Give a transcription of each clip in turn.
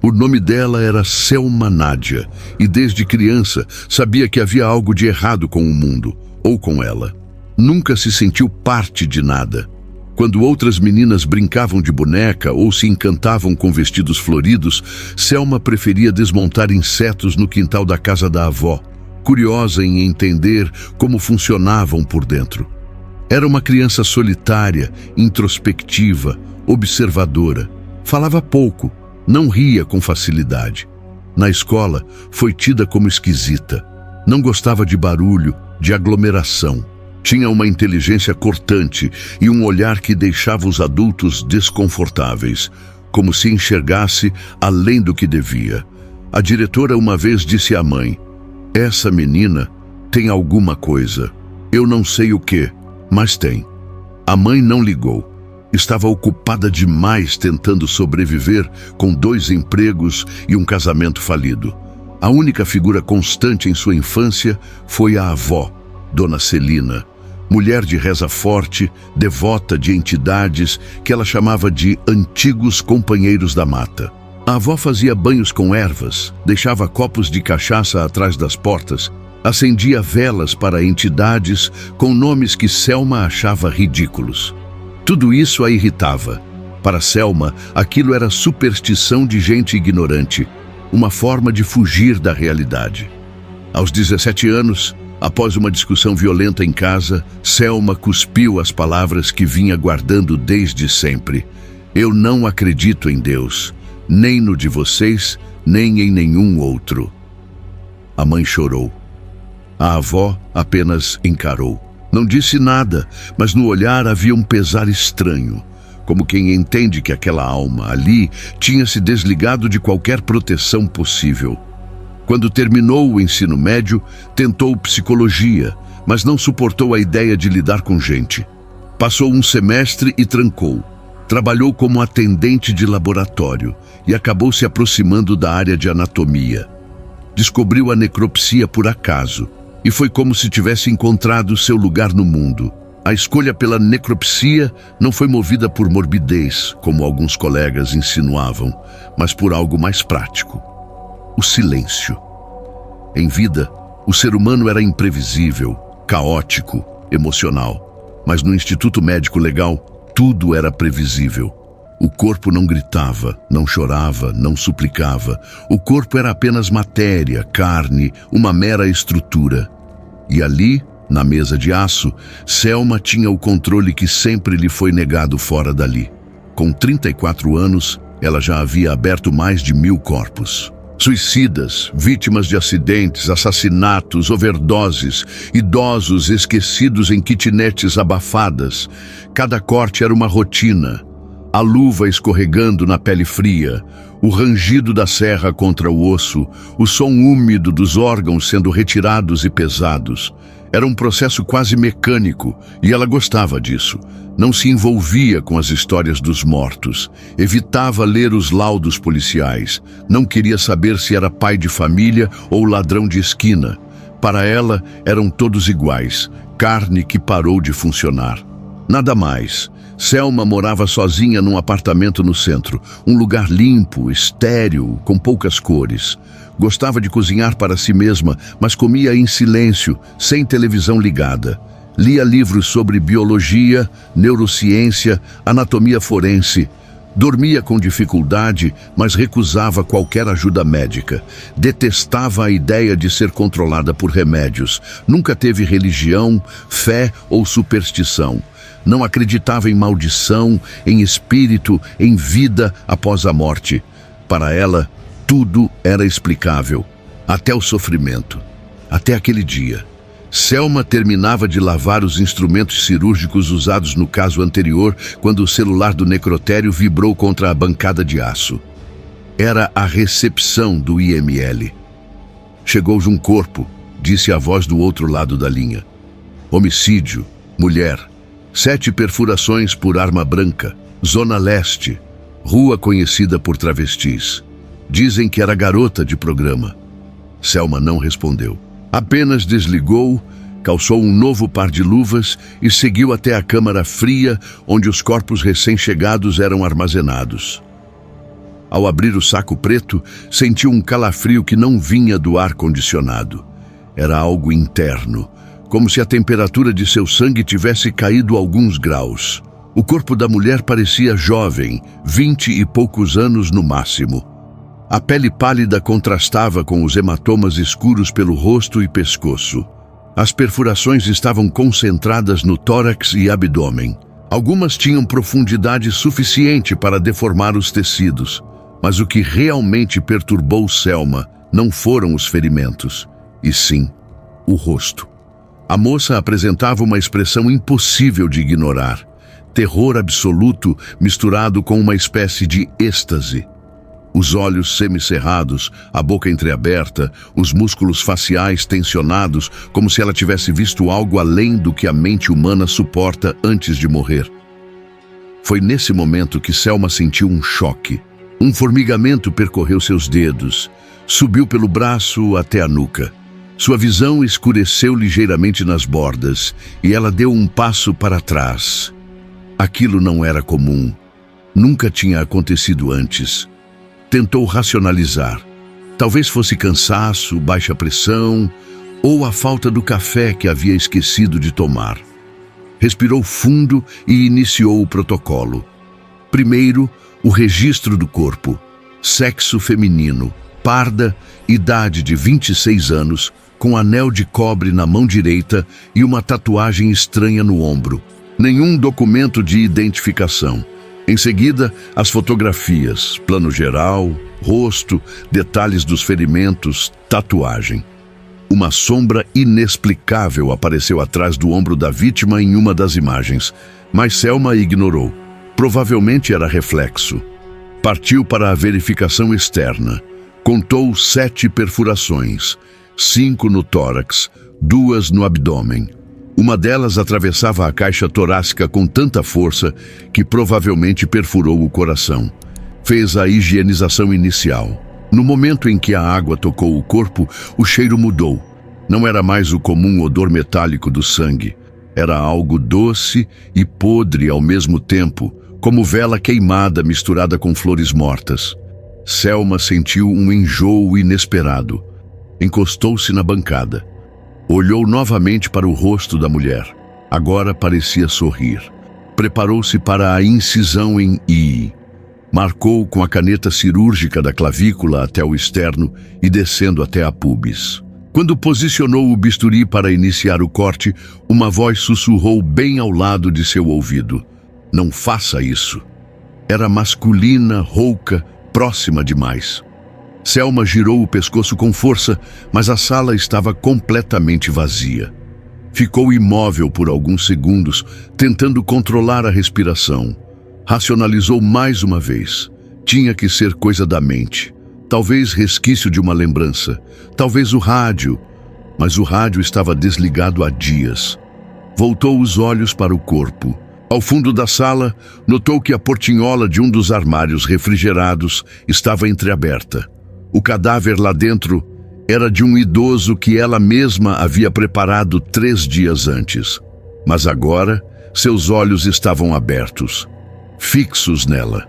O nome dela era Selma Nádia, e desde criança sabia que havia algo de errado com o mundo, ou com ela. Nunca se sentiu parte de nada. Quando outras meninas brincavam de boneca ou se encantavam com vestidos floridos, Selma preferia desmontar insetos no quintal da casa da avó, curiosa em entender como funcionavam por dentro. Era uma criança solitária, introspectiva, observadora. Falava pouco, não ria com facilidade. Na escola, foi tida como esquisita. Não gostava de barulho, de aglomeração. Tinha uma inteligência cortante e um olhar que deixava os adultos desconfortáveis, como se enxergasse além do que devia. A diretora uma vez disse à mãe: "Essa menina tem alguma coisa. Eu não sei o quê, mas tem." A mãe não ligou. Estava ocupada demais tentando sobreviver com 2 empregos e um casamento falido. A única figura constante em sua infância foi a avó, Dona Celina, mulher de reza forte, devota de entidades que ela chamava de antigos companheiros da mata. A avó fazia banhos com ervas, deixava copos de cachaça atrás das portas, acendia velas para entidades com nomes que Selma achava ridículos. Tudo isso a irritava. Para Selma, aquilo era superstição de gente ignorante, uma forma de fugir da realidade. Aos 17 anos, após uma discussão violenta em casa, Selma cuspiu as palavras que vinha guardando desde sempre. "Eu não acredito em Deus, nem no de vocês, nem em nenhum outro." A mãe chorou. A avó apenas encarou. Não disse nada, mas no olhar havia um pesar estranho, como quem entende que aquela alma ali tinha se desligado de qualquer proteção possível. Quando terminou o ensino médio, tentou psicologia, mas não suportou a ideia de lidar com gente. Passou um semestre e trancou. Trabalhou como atendente de laboratório e acabou se aproximando da área de anatomia. Descobriu a necropsia por acaso, e foi como se tivesse encontrado seu lugar no mundo. A escolha pela necropsia não foi movida por morbidez, como alguns colegas insinuavam, mas por algo mais prático: o silêncio. Em vida, o ser humano era imprevisível, caótico, emocional, mas no Instituto Médico Legal, tudo era previsível. O corpo não gritava, não chorava, não suplicava. O corpo era apenas matéria, carne, uma mera estrutura. E ali, na mesa de aço, Selma tinha o controle que sempre lhe foi negado fora dali. Com 34 anos, ela já havia aberto mais de 1000 corpos. Suicidas, vítimas de acidentes, assassinatos, overdoses, idosos esquecidos em kitnetes abafadas. Cada corte era uma rotina. A luva escorregando na pele fria, o rangido da serra contra o osso, o som úmido dos órgãos sendo retirados e pesados. Era um processo quase mecânico e ela gostava disso. Não se envolvia com as histórias dos mortos, evitava ler os laudos policiais, não queria saber se era pai de família ou ladrão de esquina. Para ela, eram todos iguais, carne que parou de funcionar. Nada mais. Selma morava sozinha num apartamento no centro, um lugar limpo, estéril, com poucas cores. Gostava de cozinhar para si mesma, mas comia em silêncio, sem televisão ligada. Lia livros sobre biologia, neurociência, anatomia forense. Dormia com dificuldade, mas recusava qualquer ajuda médica. Detestava a ideia de ser controlada por remédios. Nunca teve religião, fé ou superstição. Não acreditava em maldição, em espírito, em vida após a morte. Para ela, tudo era explicável, até o sofrimento. Até aquele dia. Selma terminava de lavar os instrumentos cirúrgicos usados no caso anterior quando o celular do necrotério vibrou contra a bancada de aço. Era a recepção do IML. "Chegou um corpo", disse a voz do outro lado da linha. "Homicídio, mulher. 7 perfurações por arma branca, Zona Leste, rua conhecida por travestis. Dizem que era garota de programa." Selma não respondeu. Apenas desligou, calçou um novo par de luvas e seguiu até a câmara fria onde os corpos recém-chegados eram armazenados. Ao abrir o saco preto, sentiu um calafrio que não vinha do ar-condicionado. Era algo interno, como se a temperatura de seu sangue tivesse caído alguns graus. O corpo da mulher parecia jovem, 20 e poucos anos no máximo. A pele pálida contrastava com os hematomas escuros pelo rosto e pescoço. As perfurações estavam concentradas no tórax e abdômen. Algumas tinham profundidade suficiente para deformar os tecidos, mas o que realmente perturbou Selma não foram os ferimentos, e sim o rosto. A moça apresentava uma expressão impossível de ignorar. Terror absoluto misturado com uma espécie de êxtase. Os olhos semicerrados, a boca entreaberta, os músculos faciais tensionados, como se ela tivesse visto algo além do que a mente humana suporta antes de morrer. Foi nesse momento que Selma sentiu um choque. Um formigamento percorreu seus dedos, subiu pelo braço até a nuca. Sua visão escureceu ligeiramente nas bordas e ela deu um passo para trás. Aquilo não era comum. Nunca tinha acontecido antes. Tentou racionalizar. Talvez fosse cansaço, baixa pressão ou a falta do café que havia esquecido de tomar. Respirou fundo e iniciou o protocolo. Primeiro, o registro do corpo. Sexo feminino, parda, idade de 26 anos, com anel de cobre na mão direita e uma tatuagem estranha no ombro. Nenhum documento de identificação. Em seguida, as fotografias, plano geral, rosto, detalhes dos ferimentos, tatuagem. Uma sombra inexplicável apareceu atrás do ombro da vítima em uma das imagens, mas Selma ignorou. Provavelmente era reflexo. Partiu para a verificação externa. Contou 7 perfurações, 5 no tórax, 2 no abdômen. Uma delas atravessava a caixa torácica com tanta força que provavelmente perfurou o coração. Fez a higienização inicial. No momento em que a água tocou o corpo, o cheiro mudou. Não era mais o comum odor metálico do sangue. Era algo doce e podre ao mesmo tempo, como vela queimada misturada com flores mortas. Selma sentiu um enjoo inesperado. Encostou-se na bancada. Olhou novamente para o rosto da mulher. Agora parecia sorrir. Preparou-se para a incisão em I. Marcou com a caneta cirúrgica da clavícula até o externo e descendo até a pubis. Quando posicionou o bisturi para iniciar o corte, uma voz sussurrou bem ao lado de seu ouvido. Não faça isso. Era masculina, rouca, próxima demais. Selma girou o pescoço com força, mas a sala estava completamente vazia. Ficou imóvel por alguns segundos, tentando controlar a respiração. Racionalizou mais uma vez. Tinha que ser coisa da mente. Talvez resquício de uma lembrança. Talvez o rádio. Mas o rádio estava desligado há dias. Voltou os olhos para o corpo. Ao fundo da sala, notou que a portinhola de um dos armários refrigerados estava entreaberta. O cadáver lá dentro era de um idoso que ela mesma havia preparado 3 dias antes. Mas agora, seus olhos estavam abertos, fixos nela.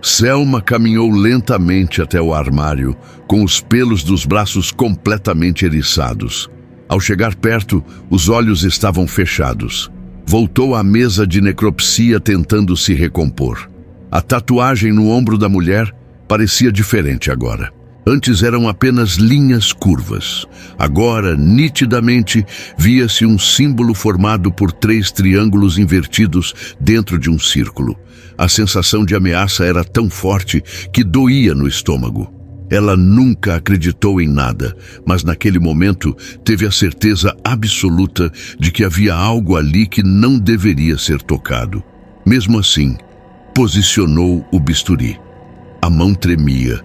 Selma caminhou lentamente até o armário, com os pelos dos braços completamente eriçados. Ao chegar perto, os olhos estavam fechados. Voltou à mesa de necropsia tentando se recompor. A tatuagem no ombro da mulher parecia diferente agora. Antes eram apenas linhas curvas. Agora, nitidamente, via-se um símbolo formado por 3 triângulos invertidos dentro de um círculo. A sensação de ameaça era tão forte que doía no estômago. Ela nunca acreditou em nada, mas naquele momento teve a certeza absoluta de que havia algo ali que não deveria ser tocado. Mesmo assim, posicionou o bisturi. A mão tremia.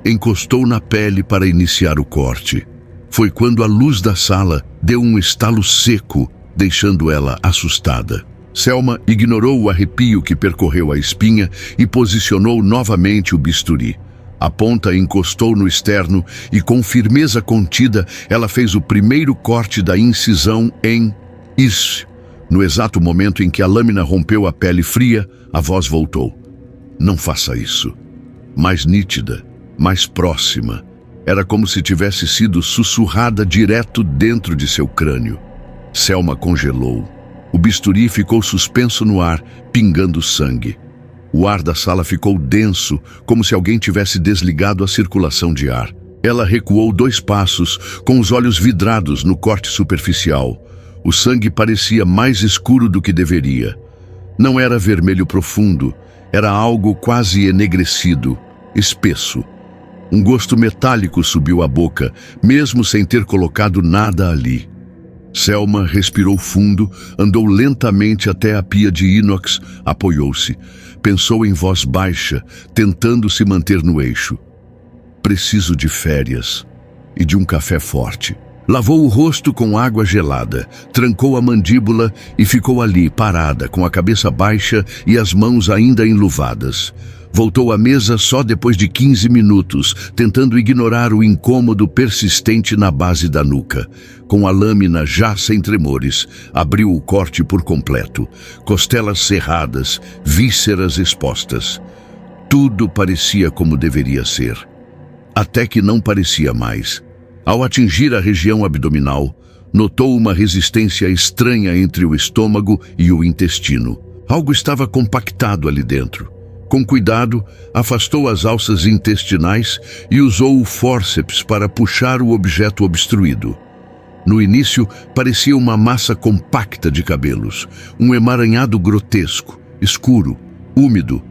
Encostou na pele para iniciar o corte. Foi quando a luz da sala deu um estalo seco, deixando ela assustada. Selma ignorou o arrepio que percorreu a espinha e posicionou novamente o bisturi. A ponta encostou no externo e, com firmeza contida, ela fez o primeiro corte da incisão em Is. No exato momento em que a lâmina rompeu a pele fria, a voz voltou. Não faça isso. mais nítida, mais próxima. Era como se tivesse sido sussurrada direto dentro de seu crânio. Selma congelou. O bisturi ficou suspenso no ar, pingando sangue. O ar da sala ficou denso, como se alguém tivesse desligado a circulação de ar. Ela recuou 2 passos, com os olhos vidrados no corte superficial. O sangue parecia mais escuro do que deveria. Não era vermelho profundo, era algo quase enegrecido, espesso. Um gosto metálico subiu à boca, mesmo sem ter colocado nada ali. Selma respirou fundo, andou lentamente até a pia de ínox, apoiou-se. Pensou em voz baixa, tentando se manter no eixo. Preciso de férias e de um café forte. Lavou o rosto com água gelada, trancou a mandíbula e ficou ali, parada, com a cabeça baixa e as mãos ainda enluvadas. Voltou à mesa só depois de 15 minutos, tentando ignorar o incômodo persistente na base da nuca. Com a lâmina já sem tremores, abriu o corte por completo. Costelas cerradas, vísceras expostas. Tudo parecia como deveria ser. Até que não parecia mais. Ao atingir a região abdominal, notou uma resistência estranha entre o estômago e o intestino. Algo estava compactado ali dentro. Com cuidado, afastou as alças intestinais e usou o fórceps para puxar o objeto obstruído. No início, parecia uma massa compacta de cabelos, um emaranhado grotesco, escuro, úmido.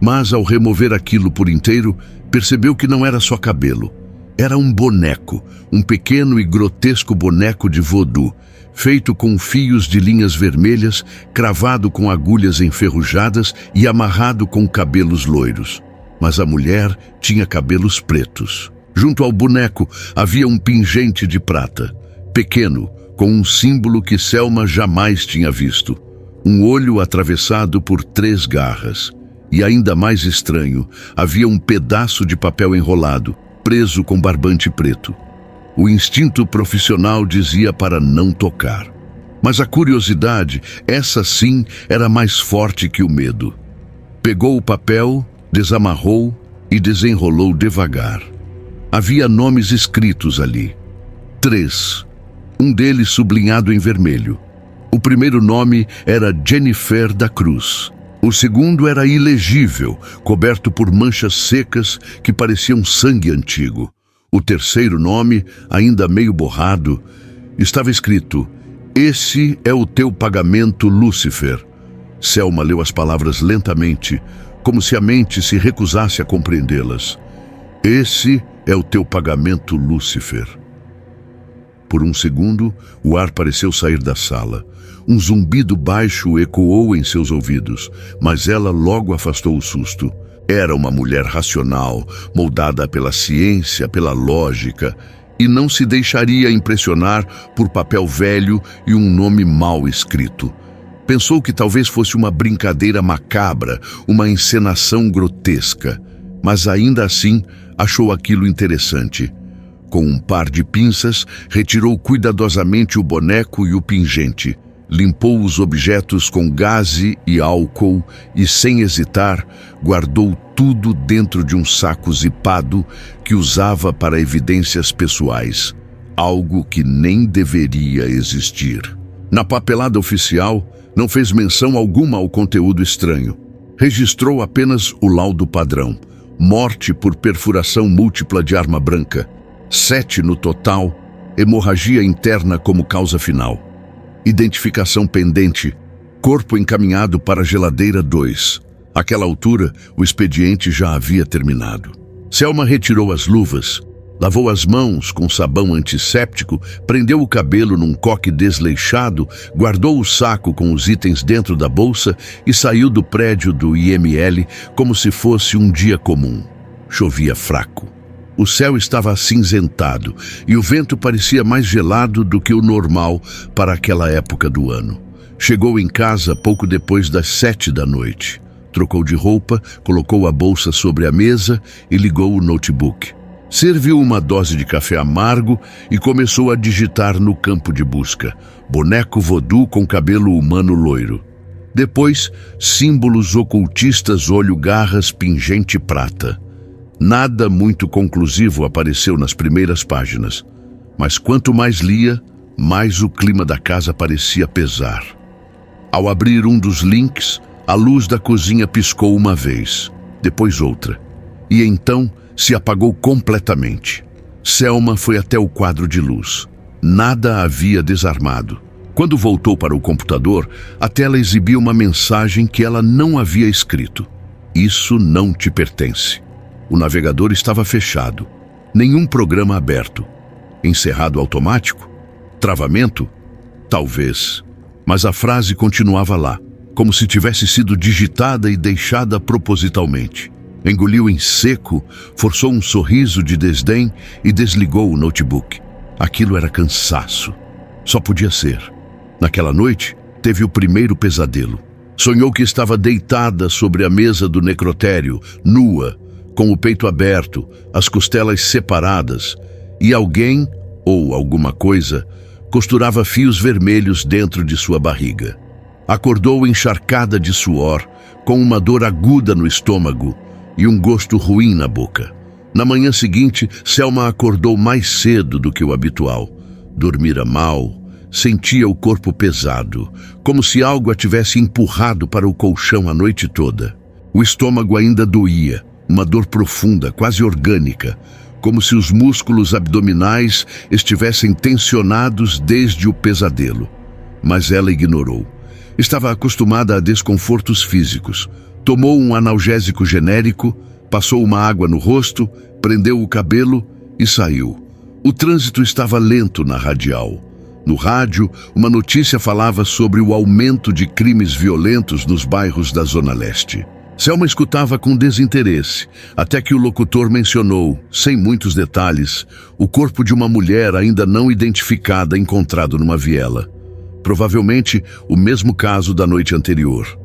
Mas, ao remover aquilo por inteiro, percebeu que não era só cabelo. Era um boneco, um pequeno e grotesco boneco de voodoo, feito com fios de linhas vermelhas, cravado com agulhas enferrujadas e amarrado com cabelos loiros. Mas a mulher tinha cabelos pretos. Junto ao boneco havia um pingente de prata, pequeno, com um símbolo que Selma jamais tinha visto. Um olho atravessado por 3 garras. E ainda mais estranho, havia um pedaço de papel enrolado, preso com barbante preto. O instinto profissional dizia para não tocar. Mas a curiosidade, essa sim, era mais forte que o medo. Pegou o papel, desamarrou e desenrolou devagar. Havia nomes escritos ali. 3. Um deles sublinhado em vermelho. O primeiro nome era Jennifer da Cruz. O segundo era ilegível, coberto por manchas secas que pareciam sangue antigo. O terceiro nome, ainda meio borrado, estava escrito: "Esse é o teu pagamento, Lúcifer." Selma leu as palavras lentamente, como se a mente se recusasse a compreendê-las. "Esse é o teu pagamento, Lúcifer." Por um segundo, o ar pareceu sair da sala. Um zumbido baixo ecoou em seus ouvidos, mas ela logo afastou o susto. Era uma mulher racional, moldada pela ciência, pela lógica, e não se deixaria impressionar por papel velho e um nome mal escrito. Pensou que talvez fosse uma brincadeira macabra, uma encenação grotesca, mas ainda assim achou aquilo interessante. Com um par de pinças, retirou cuidadosamente o boneco e o pingente. Limpou os objetos com gaze e álcool e, sem hesitar, guardou tudo dentro de um saco zipado que usava para evidências pessoais, algo que nem deveria existir. Na papelada oficial, não fez menção alguma ao conteúdo estranho. Registrou apenas o laudo padrão: morte por perfuração múltipla de arma branca, 7 no total, hemorragia interna como causa final. Identificação pendente, corpo encaminhado para a geladeira 2. Àquela altura, o expediente já havia terminado. Selma retirou as luvas, lavou as mãos com sabão antisséptico, prendeu o cabelo num coque desleixado, guardou o saco com os itens dentro da bolsa e saiu do prédio do IML como se fosse um dia comum. Chovia fraco. O céu estava acinzentado e o vento parecia mais gelado do que o normal para aquela época do ano. Chegou em casa pouco depois das 7 da noite. Trocou de roupa, colocou a bolsa sobre a mesa e ligou o notebook. Serviu uma dose de café amargo e começou a digitar no campo de busca: boneco voodoo com cabelo humano loiro. Depois, símbolos ocultistas, olho, garras, pingente prata. Nada muito conclusivo apareceu nas primeiras páginas, mas quanto mais lia, mais o clima da casa parecia pesar. Ao abrir um dos links, a luz da cozinha piscou uma vez, depois outra, e então se apagou completamente. Selma foi até o quadro de luz. Nada a havia desarmado. Quando voltou para o computador, a tela exibia uma mensagem que ela não havia escrito. Isso não te pertence. O navegador estava fechado. Nenhum programa aberto. Encerrado automático? Travamento? Talvez. Mas a frase continuava lá, como se tivesse sido digitada e deixada propositalmente. Engoliu em seco, forçou um sorriso de desdém e desligou o notebook. Aquilo era cansaço. Só podia ser. Naquela noite, teve o primeiro pesadelo. Sonhou que estava deitada sobre a mesa do necrotério, nua, com o peito aberto, as costelas separadas, e alguém, ou alguma coisa, costurava fios vermelhos dentro de sua barriga. Acordou encharcada de suor, com uma dor aguda no estômago e um gosto ruim na boca. Na manhã seguinte, Selma acordou mais cedo do que o habitual. Dormira mal, sentia o corpo pesado, como se algo a tivesse empurrado para o colchão a noite toda. O estômago ainda doía, uma dor profunda, quase orgânica, como se os músculos abdominais estivessem tensionados desde o pesadelo. Mas ela ignorou. Estava acostumada a desconfortos físicos. Tomou um analgésico genérico, passou uma água no rosto, prendeu o cabelo e saiu. O trânsito estava lento na radial. No rádio, uma notícia falava sobre o aumento de crimes violentos nos bairros da Zona Leste. Selma escutava com desinteresse, até que o locutor mencionou, sem muitos detalhes, o corpo de uma mulher ainda não identificada encontrado numa viela. Provavelmente o mesmo caso da noite anterior.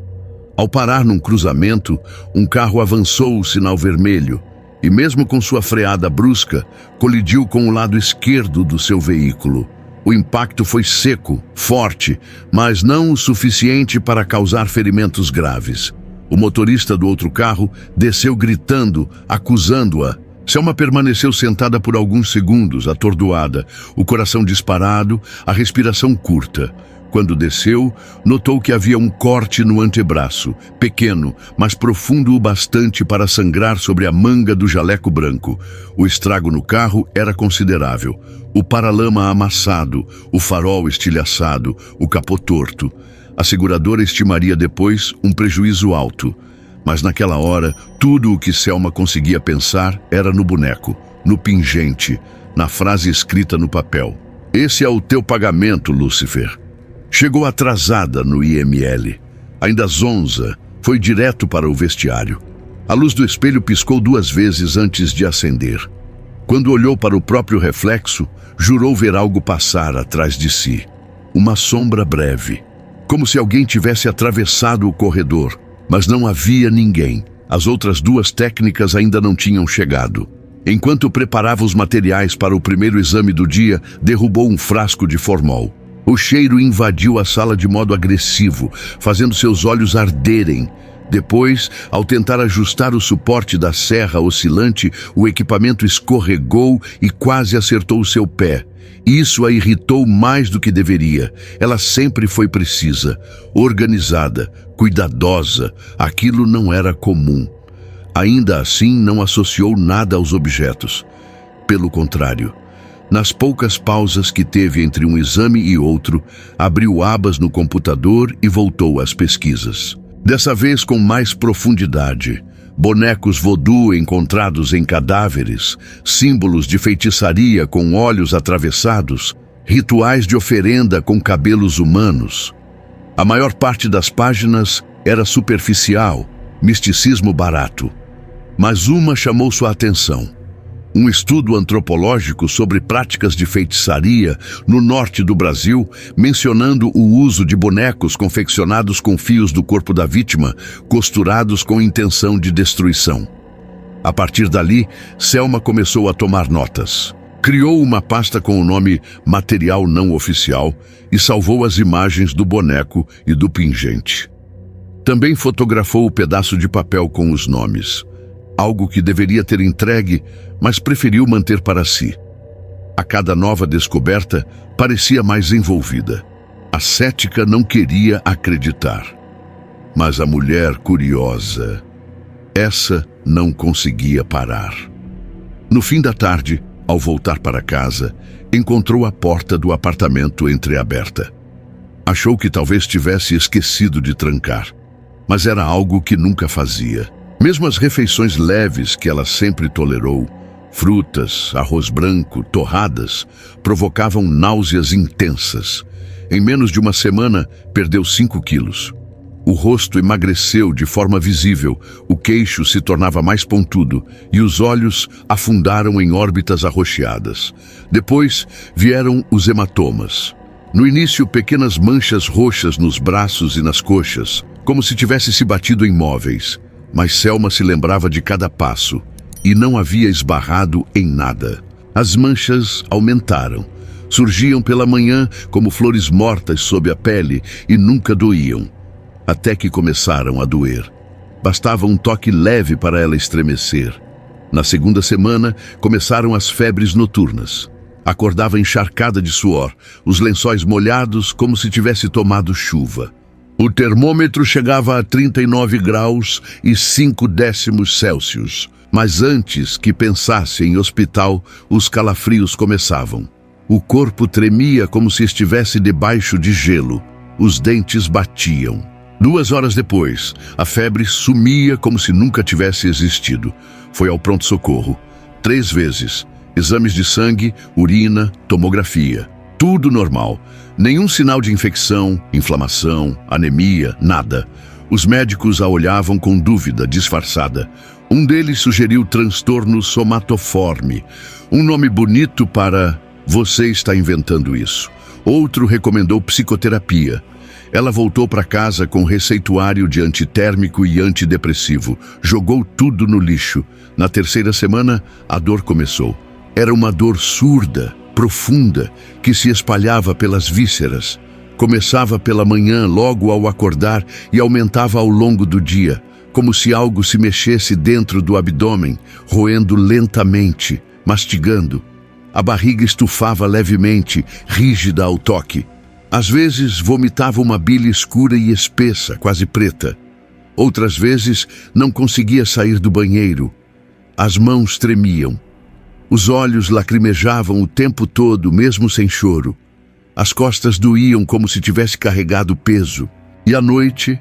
Ao parar num cruzamento, um carro avançou o sinal vermelho e, mesmo com sua freada brusca, colidiu com o lado esquerdo do seu veículo. O impacto foi seco, forte, mas não o suficiente para causar ferimentos graves. O motorista do outro carro desceu gritando, acusando-a. Selma permaneceu sentada por alguns segundos, atordoada, o coração disparado, a respiração curta. Quando desceu, notou que havia um corte no antebraço, pequeno, mas profundo o bastante para sangrar sobre a manga do jaleco branco. O estrago no carro era considerável. O paralama amassado, o farol estilhaçado, o capô torto. A seguradora estimaria depois um prejuízo alto. Mas naquela hora, tudo o que Selma conseguia pensar era no boneco, no pingente, na frase escrita no papel. Esse é o teu pagamento, Lúcifer. Chegou atrasada no IML. Ainda zonza, foi direto para o vestiário. A luz do espelho piscou 2 vezes antes de acender. Quando olhou para o próprio reflexo, jurou ver algo passar atrás de si. Uma sombra breve, como se alguém tivesse atravessado o corredor, mas não havia ninguém. As outras 2 técnicas ainda não tinham chegado. Enquanto preparava os materiais para o primeiro exame do dia, derrubou um frasco de formol. O cheiro invadiu a sala de modo agressivo, fazendo seus olhos arderem. Depois, ao tentar ajustar o suporte da serra oscilante, o equipamento escorregou e quase acertou seu pé. Isso a irritou mais do que deveria. Ela sempre foi precisa, organizada, cuidadosa. Aquilo não era comum. Ainda assim, não associou nada aos objetos. Pelo contrário, nas poucas pausas que teve entre um exame e outro, abriu abas no computador e voltou às pesquisas. Dessa vez com mais profundidade. Bonecos voodoo encontrados em cadáveres, símbolos de feitiçaria com olhos atravessados, rituais de oferenda com cabelos humanos. A maior parte das páginas era superficial, misticismo barato. Mas uma chamou sua atenção. Um estudo antropológico sobre práticas de feitiçaria no norte do Brasil, mencionando o uso de bonecos confeccionados com fios do corpo da vítima, costurados com intenção de destruição. A partir dali, Selma começou a tomar notas. Criou uma pasta com o nome Material Não Oficial e salvou as imagens do boneco e do pingente. Também fotografou o pedaço de papel com os nomes. algo que deveria ter entregue, mas preferiu manter para si. A cada nova descoberta, parecia mais envolvida. A cética não queria acreditar. Mas a mulher curiosa, essa não conseguia parar. No fim da tarde, ao voltar para casa, encontrou a porta do apartamento entreaberta. Achou que talvez tivesse esquecido de trancar, mas era algo que nunca fazia. Mesmo as refeições leves que ela sempre tolerou, frutas, arroz branco, torradas, provocavam náuseas intensas. Em menos de uma semana, perdeu 5 quilos. O rosto emagreceu de forma visível, o queixo se tornava mais pontudo e os olhos afundaram em órbitas arroxeadas. Depois vieram os hematomas. No início, pequenas manchas roxas nos braços e nas coxas, como se tivesse se batido em móveis. Mas Selma se lembrava de cada passo e não havia esbarrado em nada. As manchas aumentaram. Surgiam pela manhã como flores mortas sob a pele e nunca doíam. Até que começaram a doer. Bastava um toque leve para ela estremecer. Na segunda semana, começaram as febres noturnas. Acordava encharcada de suor, os lençóis molhados como se tivesse tomado chuva. O termômetro chegava a 39 graus e 5 décimos Celsius. Mas antes que pensasse em hospital, os calafrios começavam. O corpo tremia como se estivesse debaixo de gelo. Os dentes batiam. 2 horas depois, a febre sumia como se nunca tivesse existido. Foi ao pronto-socorro. 3 vezes. Exames de sangue, urina, tomografia. Tudo normal. Nenhum sinal de infecção, inflamação, anemia, nada. Os médicos a olhavam com dúvida disfarçada. Um deles sugeriu transtorno somatoforme. Um nome bonito para "você está inventando isso". Outro recomendou psicoterapia. Ela voltou para casa com receituário de antitérmico e antidepressivo. Jogou tudo no lixo. Na 3ª semana, a dor começou. Era uma dor surda, profunda, que se espalhava pelas vísceras. Começava pela manhã, logo ao acordar, e aumentava ao longo do dia, como se algo se mexesse dentro do abdômen, roendo lentamente, mastigando. A barriga estufava levemente, rígida ao toque. Às vezes, vomitava uma bile escura e espessa, quase preta. Outras vezes, não conseguia sair do banheiro. As mãos tremiam. Os olhos lacrimejavam o tempo todo, mesmo sem choro. As costas doíam como se tivesse carregado peso. E à noite,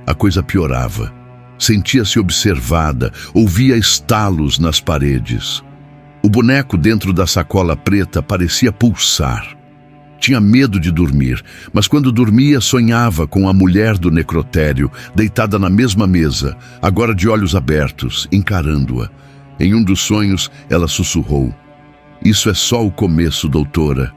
a coisa piorava. Sentia-se observada, ouvia estalos nas paredes. O boneco dentro da sacola preta parecia pulsar. Tinha medo de dormir, mas quando dormia sonhava com a mulher do necrotério, deitada na mesma mesa, agora de olhos abertos, encarando-a. Em um dos sonhos, ela sussurrou: "Isso é só o começo, doutora."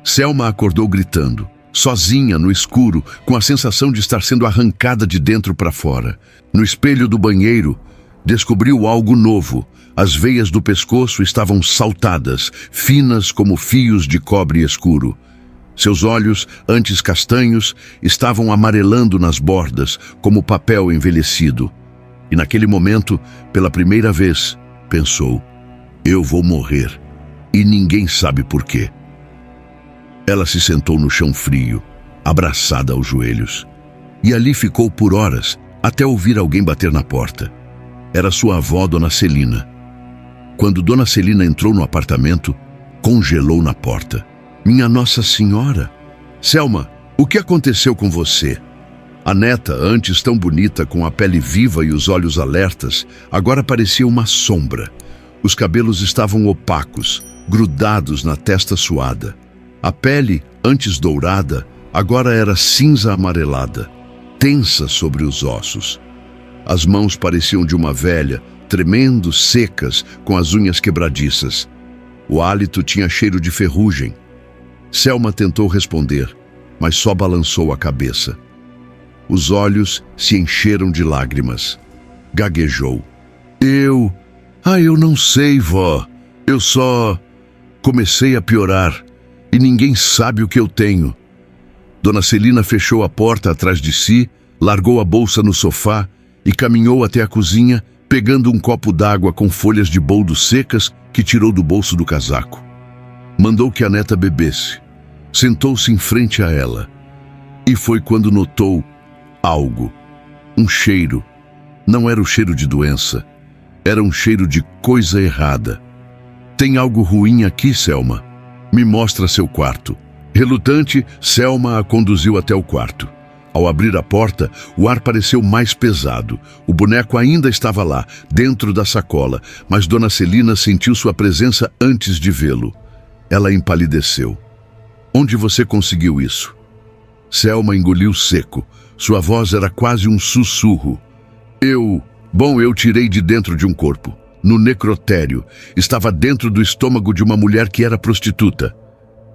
Selma acordou gritando, sozinha no escuro, com a sensação de estar sendo arrancada de dentro para fora. No espelho do banheiro, descobriu algo novo. As veias do pescoço estavam saltadas, finas como fios de cobre escuro. Seus olhos, antes castanhos, estavam amarelando nas bordas, como papel envelhecido. E naquele momento, pela primeira vez, pensou: "Eu vou morrer, e ninguém sabe por quê." Ela se sentou no chão frio, abraçada aos joelhos. E ali ficou por horas, até ouvir alguém bater na porta. Era sua avó, Dona Celina. Quando Dona Celina entrou no apartamento, congelou na porta. "Minha Nossa Senhora! Selma, o que aconteceu com você?" A neta, antes tão bonita, com a pele viva e os olhos alertas, agora parecia uma sombra. Os cabelos estavam opacos, grudados na testa suada. A pele, antes dourada, agora era cinza amarelada, tensa sobre os ossos. As mãos pareciam de uma velha, tremendo, secas, com as unhas quebradiças. O hálito tinha cheiro de ferrugem. Selma tentou responder, mas só balançou a cabeça. Os olhos se encheram de lágrimas. Gaguejou. Eu não sei, vó. Eu só comecei a piorar e ninguém sabe o que eu tenho." Dona Celina fechou a porta atrás de si, largou a bolsa no sofá e caminhou até a cozinha, pegando um copo d'água com folhas de boldo secas que tirou do bolso do casaco. Mandou que a neta bebesse. Sentou-se em frente a ela. E foi quando notou algo. Um cheiro. Não era o cheiro de doença. Era um cheiro de coisa errada. Tem algo ruim aqui, Selma. Me mostra seu quarto. Relutante, Selma a conduziu até o quarto. Ao abrir a porta, o ar pareceu mais pesado. O boneco ainda estava lá, dentro da sacola, mas Dona Celina sentiu sua presença antes de vê-lo. Ela empalideceu. Onde você conseguiu isso? Selma engoliu seco. Sua voz era quase um sussurro. Eu tirei de dentro de um corpo. No necrotério. Estava dentro do estômago de uma mulher que era prostituta.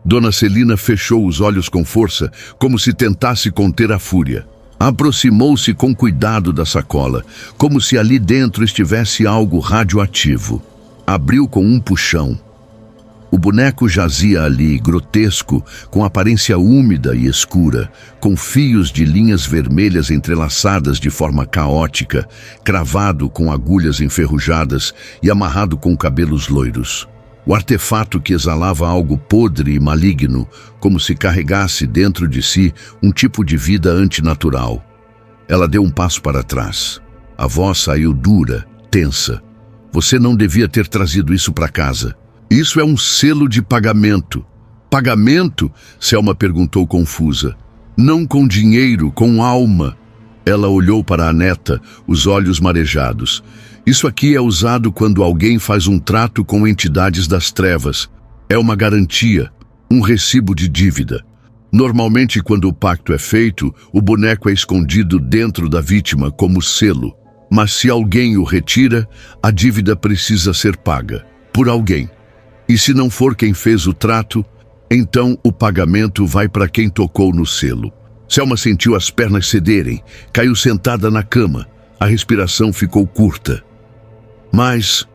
Dona Celina fechou os olhos com força, como se tentasse conter a fúria. Aproximou-se com cuidado da sacola, como se ali dentro estivesse algo radioativo. Abriu com um puxão. O boneco jazia ali, grotesco, com aparência úmida e escura, com fios de linhas vermelhas entrelaçadas de forma caótica, cravado com agulhas enferrujadas e amarrado com cabelos loiros. O artefato que exalava algo podre e maligno, como se carregasse dentro de si um tipo de vida antinatural. Ela deu um passo para trás. A voz saiu dura, tensa. Você não devia ter trazido isso para casa. Isso é um selo de pagamento. Pagamento? Selma perguntou confusa. Não com dinheiro, com alma. Ela olhou para a neta, os olhos marejados. Isso aqui é usado quando alguém faz um trato com entidades das trevas. É uma garantia, um recibo de dívida. Normalmente, quando o pacto é feito, o boneco é escondido dentro da vítima como selo. Mas se alguém o retira, a dívida precisa ser paga por alguém. E se não for quem fez o trato, então o pagamento vai para quem tocou no selo. Selma sentiu as pernas cederem, caiu sentada na cama. A respiração ficou curta. Mas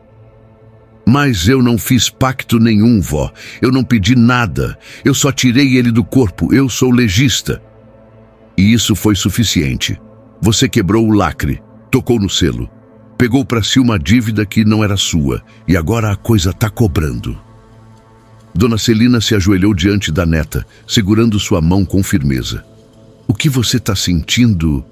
eu não fiz pacto nenhum, vó. Eu não pedi nada. Eu só tirei ele do corpo. Eu sou legista. E isso foi suficiente. Você quebrou o lacre, tocou no selo. Pegou para si uma dívida que não era sua, e agora a coisa está cobrando. Dona Celina se ajoelhou diante da neta, segurando sua mão com firmeza. O que você está sentindo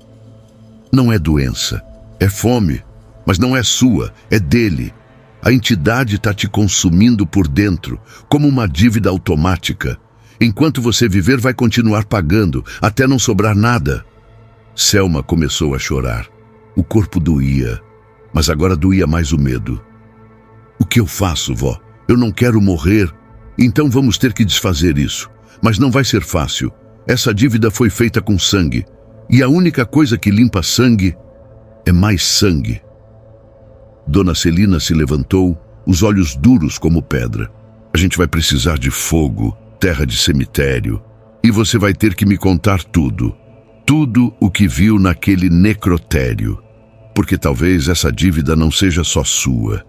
não é doença, é fome, mas não é sua, é dele. A entidade está te consumindo por dentro, como uma dívida automática. Enquanto você viver, vai continuar pagando, até não sobrar nada. Selma começou a chorar. O corpo doía. Mas agora doía mais o medo. O que eu faço, vó? Eu não quero morrer. Então vamos ter que desfazer isso. Mas não vai ser fácil. Essa dívida foi feita com sangue. E a única coisa que limpa sangue é mais sangue. Dona Celina se levantou, os olhos duros como pedra. A gente vai precisar de fogo, terra de cemitério. E você vai ter que me contar tudo. Tudo o que viu naquele necrotério. Porque talvez essa dívida não seja só sua.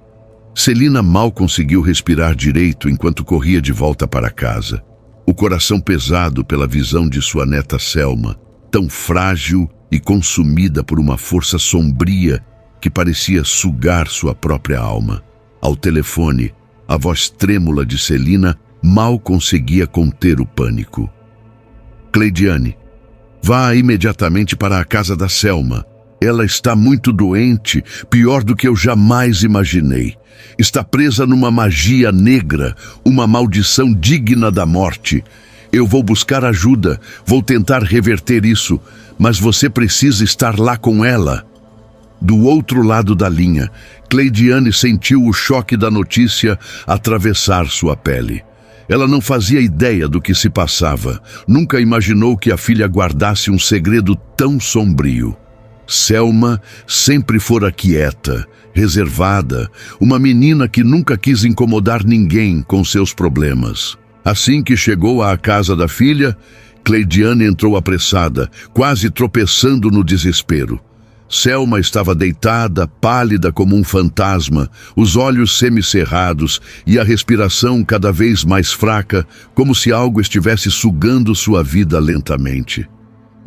Celina mal conseguiu respirar direito enquanto corria de volta para casa. O coração pesado pela visão de sua neta Selma, tão frágil e consumida por uma força sombria que parecia sugar sua própria alma. Ao telefone, a voz trêmula de Celina mal conseguia conter o pânico. Cleidiane, vá imediatamente para a casa da Selma. Ela está muito doente, pior do que eu jamais imaginei. Está presa numa magia negra, uma maldição digna da morte. Eu vou buscar ajuda, vou tentar reverter isso, mas você precisa estar lá com ela. Do outro lado da linha, Cleidiane sentiu o choque da notícia atravessar sua pele. Ela não fazia ideia do que se passava. Nunca imaginou que a filha guardasse um segredo tão sombrio. Selma sempre fora quieta, reservada, uma menina que nunca quis incomodar ninguém com seus problemas. Assim que chegou à casa da filha, Cleidiane entrou apressada, quase tropeçando no desespero. Selma estava deitada, pálida como um fantasma, os olhos semicerrados e a respiração cada vez mais fraca, como se algo estivesse sugando sua vida lentamente.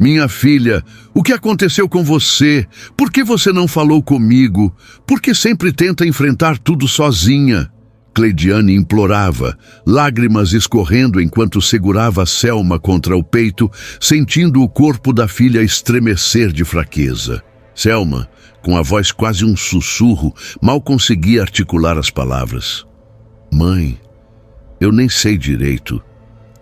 Minha filha, o que aconteceu com você? Por que você não falou comigo? Por que sempre tenta enfrentar tudo sozinha? Cleidiane implorava, lágrimas escorrendo enquanto segurava Selma contra o peito, sentindo o corpo da filha estremecer de fraqueza. Selma, com a voz quase um sussurro, mal conseguia articular as palavras. Mãe, eu nem sei direito.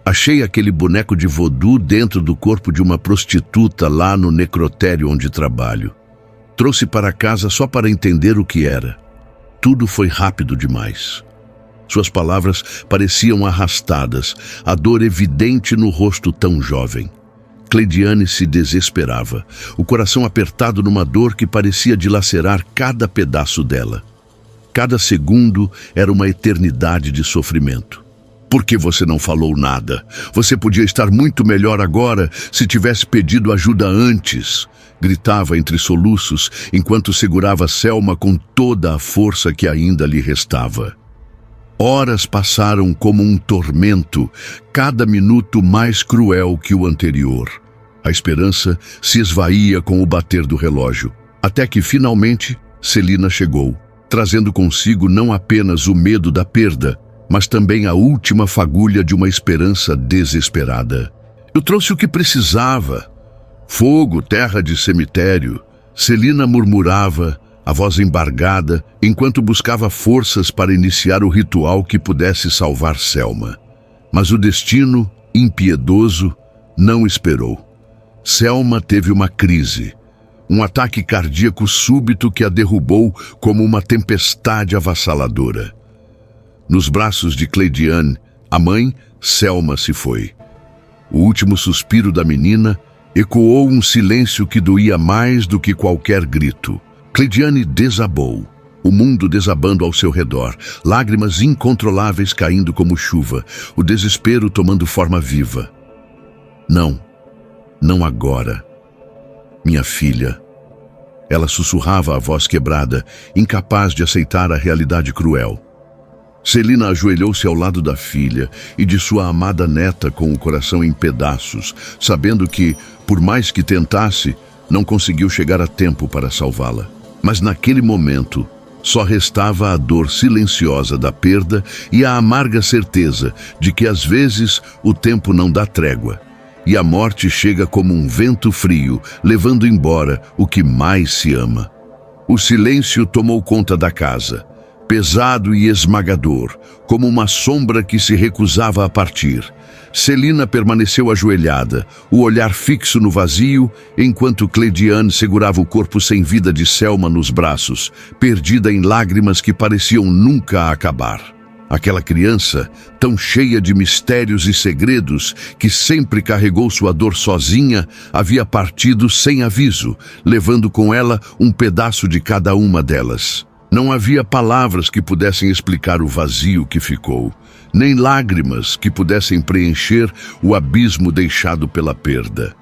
Achei aquele boneco de vodú dentro do corpo de uma prostituta lá no necrotério onde trabalho. Trouxe para casa só para entender o que era. Tudo foi rápido demais. Suas palavras pareciam arrastadas, a dor evidente no rosto tão jovem. Cleidiane se desesperava, o coração apertado numa dor que parecia dilacerar cada pedaço dela. Cada segundo era uma eternidade de sofrimento. Por que você não falou nada? Você podia estar muito melhor agora se tivesse pedido ajuda antes. Gritava entre soluços enquanto segurava Selma com toda a força que ainda lhe restava. Horas passaram como um tormento, cada minuto mais cruel que o anterior. A esperança se esvaía com o bater do relógio, até que finalmente Celina chegou, trazendo consigo não apenas o medo da perda, mas também a última fagulha de uma esperança desesperada. Eu trouxe o que precisava. Fogo, terra de cemitério. Celina murmurava, a voz embargada, enquanto buscava forças para iniciar o ritual que pudesse salvar Selma. Mas o destino, impiedoso, não esperou. Selma teve uma crise, um ataque cardíaco súbito que a derrubou como uma tempestade avassaladora. Nos braços de Cleidiane, a mãe, Selma se foi. O último suspiro da menina ecoou um silêncio que doía mais do que qualquer grito. Cleidiane desabou, o mundo desabando ao seu redor, lágrimas incontroláveis caindo como chuva, o desespero tomando forma viva. Não, não agora. Minha filha. Ela sussurrava a voz quebrada, incapaz de aceitar a realidade cruel. Celina ajoelhou-se ao lado da filha e de sua amada neta com o coração em pedaços, sabendo que, por mais que tentasse, não conseguiu chegar a tempo para salvá-la. Mas naquele momento, só restava a dor silenciosa da perda e a amarga certeza de que às vezes o tempo não dá trégua, e a morte chega como um vento frio, levando embora o que mais se ama. O silêncio tomou conta da casa, pesado e esmagador, como uma sombra que se recusava a partir. Celina permaneceu ajoelhada, o olhar fixo no vazio, enquanto Cleidiane segurava o corpo sem vida de Selma nos braços, perdida em lágrimas que pareciam nunca acabar. Aquela criança, tão cheia de mistérios e segredos, que sempre carregou sua dor sozinha, havia partido sem aviso, levando com ela um pedaço de cada uma delas. Não havia palavras que pudessem explicar o vazio que ficou, nem lágrimas que pudessem preencher o abismo deixado pela perda.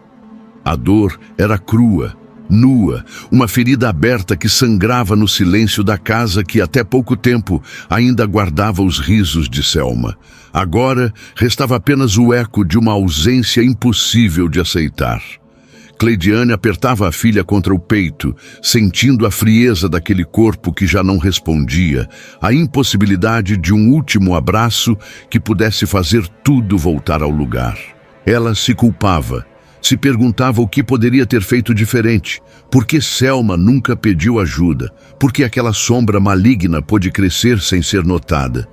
A dor era crua, nua, uma ferida aberta que sangrava no silêncio da casa que até pouco tempo ainda guardava os risos de Selma. Agora restava apenas o eco de uma ausência impossível de aceitar. Cleidiane apertava a filha contra o peito, sentindo a frieza daquele corpo que já não respondia, a impossibilidade de um último abraço que pudesse fazer tudo voltar ao lugar. Ela se culpava, se perguntava o que poderia ter feito diferente, por que Selma nunca pediu ajuda, por que aquela sombra maligna pôde crescer sem ser notada.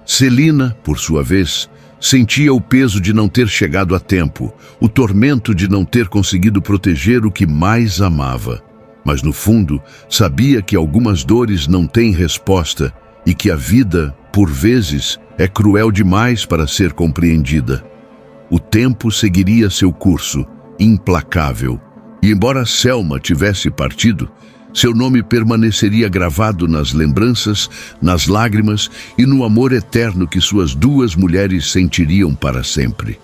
Celina, por sua vez, sentia o peso de não ter chegado a tempo, o tormento de não ter conseguido proteger o que mais amava. Mas no fundo, sabia que algumas dores não têm resposta e que a vida, por vezes, é cruel demais para ser compreendida. O tempo seguiria seu curso, implacável. E embora Selma tivesse partido, seu nome permaneceria gravado nas lembranças, nas lágrimas e no amor eterno que suas duas mulheres sentiriam para sempre.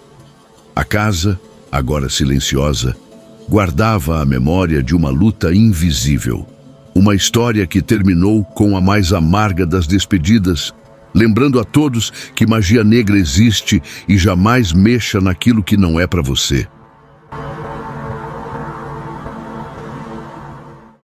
A casa, agora silenciosa, guardava a memória de uma luta invisível. Uma história que terminou com a mais amarga das despedidas, lembrando a todos que magia negra existe e jamais mexa naquilo que não é para você.